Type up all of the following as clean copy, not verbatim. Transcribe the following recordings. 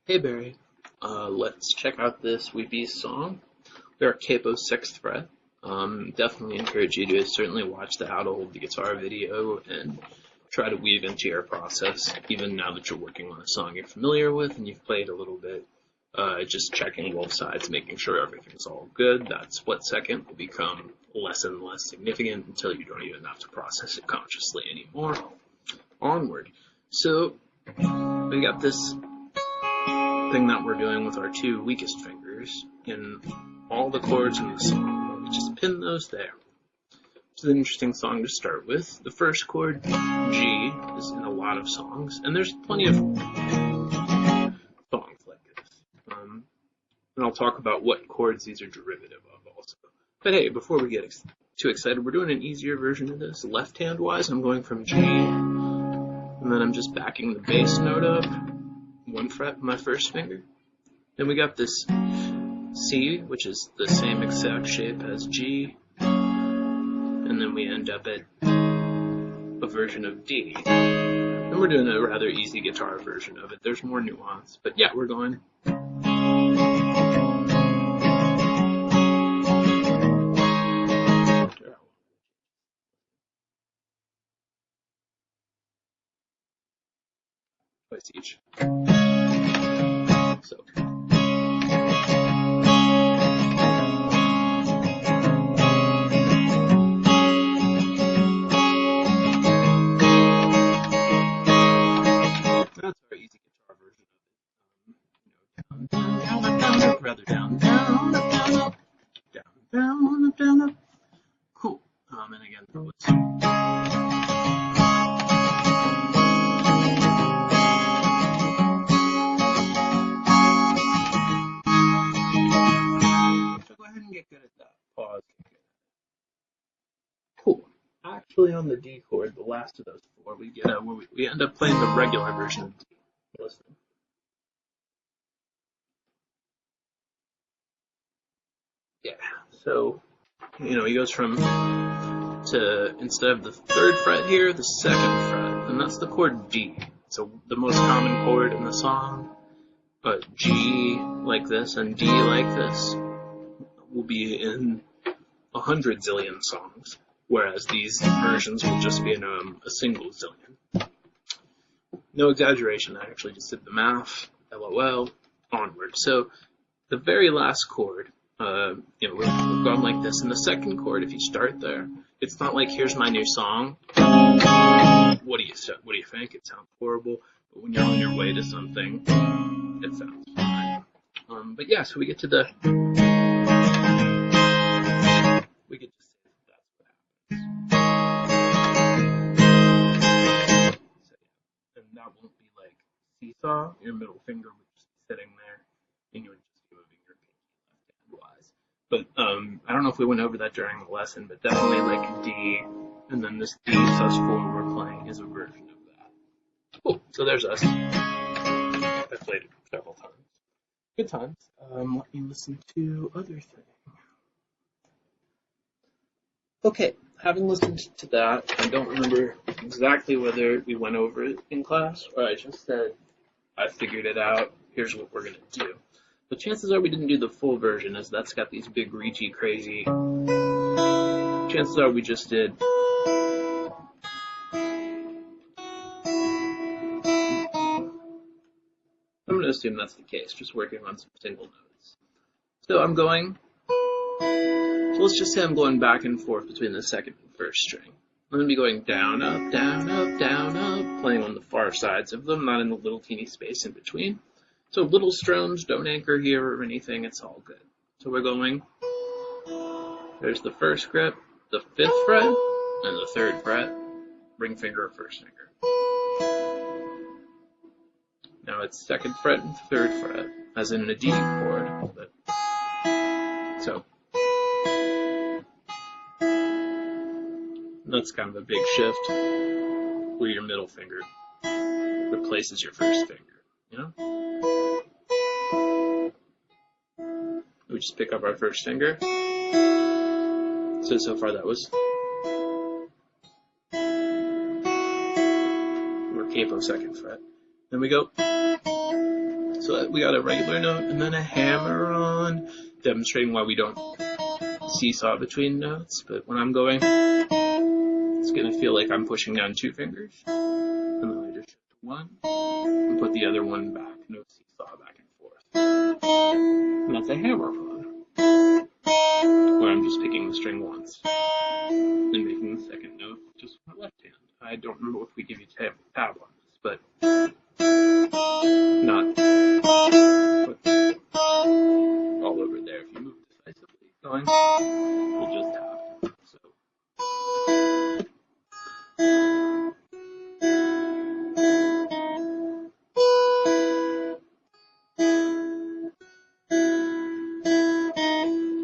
Hey Barry, let's check out this Weapies song. We are Capo's 6th fret. Definitely encourage you to certainly watch the how to hold the guitar video and try to weave into your process, even now that you're working on a song you're familiar with and you've played a little bit. Just checking both sides, making sure everything's all good. That split second will become less and less significant until you don't even have to process it consciously anymore. Onward. So, we got this thing that we're doing with our two weakest fingers in all the chords in the song. We just pin those there. It's an interesting song to start with. The first chord, G, is in a lot of songs, and there's plenty of songs like this. And I'll talk about what chords these are derivative of also. But hey, before we get too excited, we're doing an easier version of this. Left-hand wise, I'm going from G, and then I'm just backing the bass note up, 1 fret with my first finger. Then we got this C, which is the same exact shape as G, and then we end up at a version of D. And we're doing a rather easy guitar version of it. There's more nuance, but yeah, we're going. Twice each. So. That's our easy guitar version of it. Down, down, up, rather down, down, up, down, up, down, down, up, down, up. Cool. And again, throw it. Get good at that. Pause. Cool. Actually, on the D chord, the last of those four, we get we end up playing the regular version of D. Listen. Yeah. So, he goes from to instead of the 3rd fret here, the 2nd fret, and that's the chord D. So the most common chord in the song, but G like this and D like this will be in 100 zillion songs, whereas these versions will just be in a single zillion. No exaggeration, I actually just did the math, LOL, onward. So the very last chord, we're going like this. In the 2nd chord, if you start there, it's not like, here's my new song. What do you think? It sounds horrible, but when you're on your way to something, it sounds fine. But yeah, so we get to the we could just say that's what happens. So, and that won't be like seesaw. Your middle finger would just be sitting there, and you would just be moving your pinky left-hand wise. But I don't know if we went over that during the lesson, but definitely like D, and then this D sus4 we're playing is a version of that. Cool. So there's us. I played it several times. Good times. Let me listen to other things. Okay, having listened to that, I don't remember exactly whether we went over it in class or I just said, I figured it out, here's what we're going to do. But chances are we didn't do the full version, as that's got these big, reachy, crazy. Chances are we just did. I'm going to assume that's the case, just working on some single notes. So I'm going. So let's just say I'm going back and forth between the 2nd and 1st string. I'm going to be going down, up, down, up, down, up, playing on the far sides of them, not in the little teeny space in between. So little strones, don't anchor here or anything, it's all good. So we're going, there's the 1st grip, the 5th fret, and the 3rd fret, ring finger, 1st finger. Now it's 2nd fret and 3rd fret, as in a D chord. So. That's kind of a big shift where your middle finger replaces your 1st finger, We just pick up our 1st finger. So far that was. We're Capo 2nd fret. Then we go So we got a regular note and then a hammer on, demonstrating why we don't seesaw between notes. But when I'm going, it's going to feel like I'm pushing down 2 fingers, and then I just shift 1 and put the other one back. No seesaw back and forth. And that's a hammer on, where I'm just picking the string once and making the second note just with my left hand. I don't remember if we give you tab on this, but not all over there. If you move decisively going, we'll just tap. So.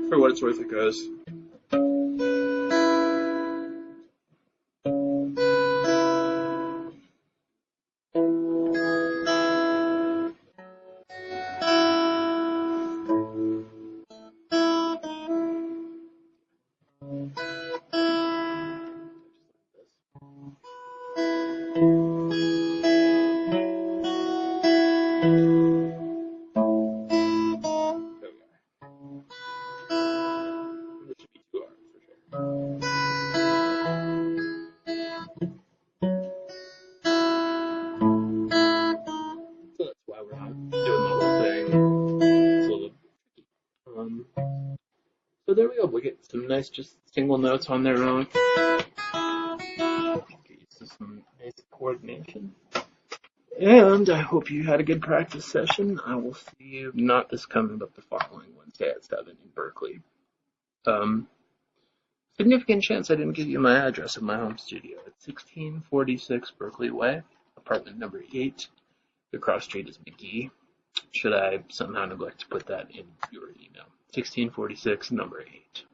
For what it's worth, it goes. So there we go. We get some nice, just single notes on their own. Get used to some nice coordination. And I hope you had a good practice session. I will see you not this coming, but the following Wednesday at 7 in Berkeley. Significant chance I didn't give you my address of my home studio. It's 1646 Berkeley Way, apartment number 8. The cross street is McGee. Should I somehow neglect to put that in your email? 1646, number 8.